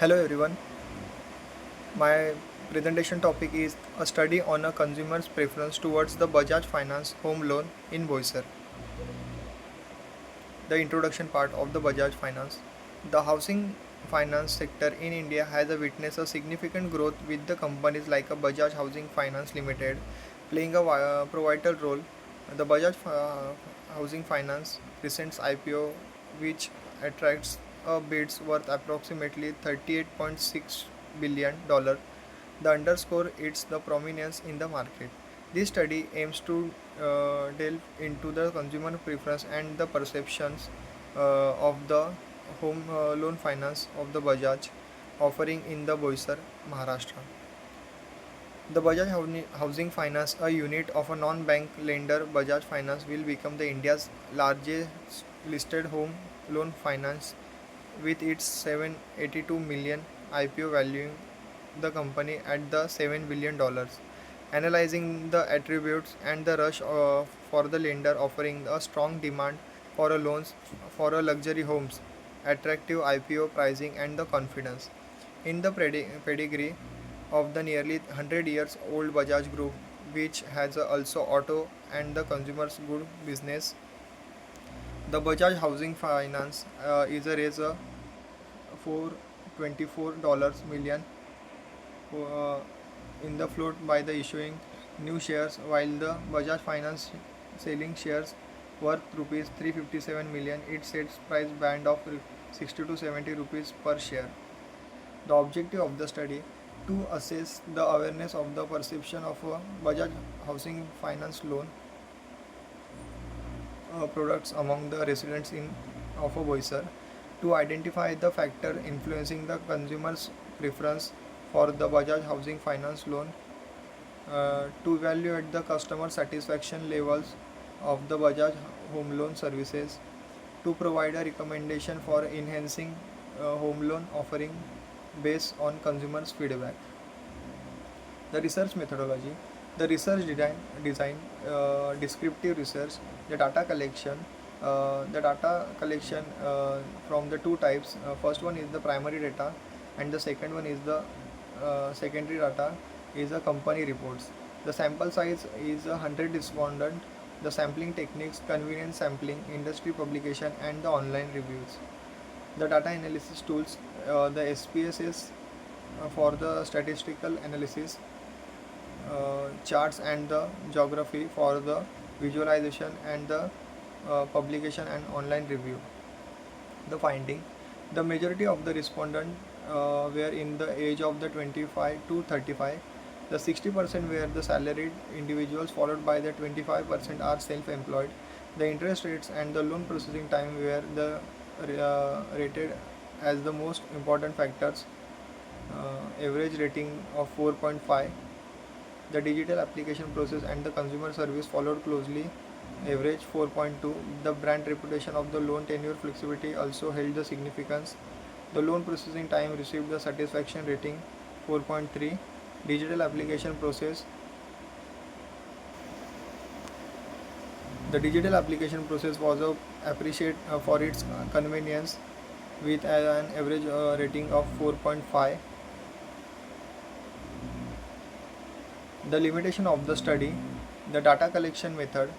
Hello everyone. My presentation topic is a study on a consumer's preference towards the Bajaj Finance home loan in Boisar. The introduction part of the Bajaj Finance. The housing finance sector in India has witnessed a significant growth with the companies like a Bajaj Housing Finance Limited playing a pivotal role. The Bajaj Housing Finance recent IPO, which attracts a bids worth approximately $38.6 billion, the underscore its the prominence in the market. This study aims to delve into the consumer preference and the perceptions of the home loan finance of the Bajaj offering in the Boisar, Maharashtra. The Bajaj Housing Finance, a unit of a non-bank lender, Bajaj Finance will become the India's largest listed home loan finance with its 782 million IPO valuing the company at the $7 billion. Analyzing the attributes and the rush for the lender offering a strong demand for a loans for a luxury homes, attractive IPO pricing and the confidence in the pedigree of the nearly 100 years old Bajaj Group, which has also auto and the consumers good business. The Bajaj Housing Finance is a raise for $24 million uh, in the float by the issuing new shares, while the Bajaj Finance selling shares worth rupees 357 million. It sets price band of 60 to 70 rupees per share. The objective of the study to assess the awareness of the perception of a Bajaj housing finance loan products among the residents in of a Boisar, to identify the factor influencing the consumer's preference for the Bajaj housing finance loan, to evaluate the customer satisfaction levels of the Bajaj home loan services, to provide a recommendation for enhancing home loan offering based on consumers' feedback. The research methodology, the research design, descriptive research, the data collection. The data collection from the two types. First one is the primary data, and the second one is the secondary data, is the company reports. The sample size is 100 respondent. The sampling techniques, convenience sampling, industry publication, and the online reviews. The data analysis tools, the SPSS for the statistical analysis, charts and the geography for the visualization, and the publication and online review. The finding, the majority of the respondent were in the age of the 25 to 35. The 60% were the salaried individuals, followed by the 25% are self-employed. The interest rates and the loan processing time were the rated as the most important factors. Average rating of 4.5. The digital application process and the consumer service followed closely, average 4.2. The brand reputation of the loan tenure flexibility also held the significance. The loan processing time received the satisfaction rating 4.3. Digital application process. The digital application process was appreciated for its convenience with an average rating of 4.5. The limitation of the study, the data collection method,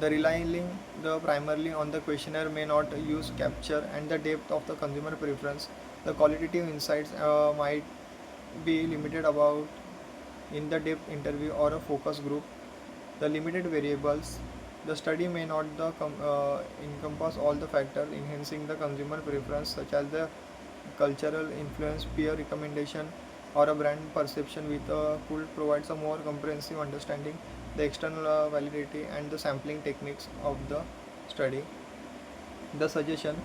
the relying the primarily on the questionnaire may not use capture and the depth of the consumer preference. The qualitative insights might be limited about in the depth interview or a focus group. The limited variables, the study may not encompass all the factors enhancing the consumer preference, such as the cultural influence, peer recommendation, or a brand perception with could provides a more comprehensive understanding the external validity and the sampling techniques of the study. The suggestion,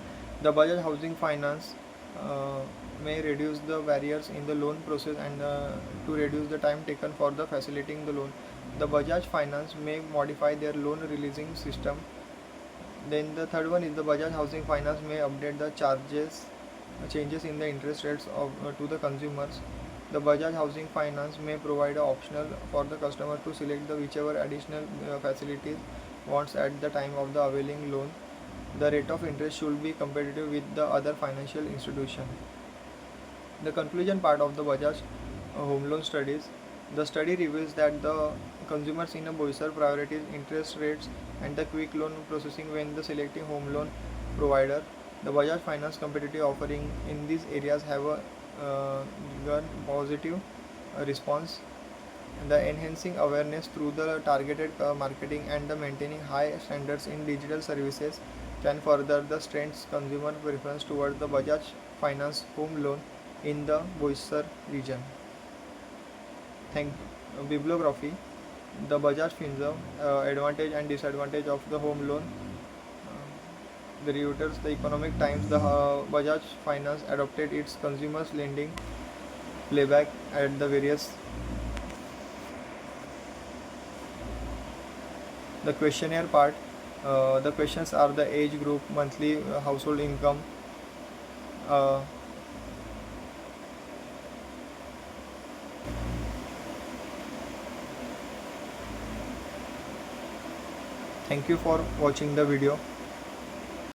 the Bajaj Housing Finance uh, may reduce the barriers in the loan process and to reduce the time taken for the facilitating the loan. The Bajaj Finance may modify their loan releasing system. Then the third one is the Bajaj Housing Finance may update the changes in the interest rates of to the consumers. The Bajaj Housing Finance may provide a optional for the customer to select the whichever additional facilities wants at the time of the availing loan. The rate of interest should be competitive with the other financial institution. The conclusion part of the Bajaj home loan studies. The study reveals that the consumers in a Boisar priorities interest rates and the quick loan processing when the selecting home loan provider. The Bajaj Finance competitive offering in these areas have a given positive response. The enhancing awareness through the targeted marketing and the maintaining high standards in digital services can further the strengths consumer preference towards the Bajaj Finance home loan in the Boisar region. Thank Bibliography. The Bajaj Finance advantage and disadvantage of the home loan. The Reuters, the Economic Times, the Bajaj Finance adopted its consumers lending playback at the various. The questionnaire part. The questions are the age group, monthly household income. Uh, Thank you for watching the video.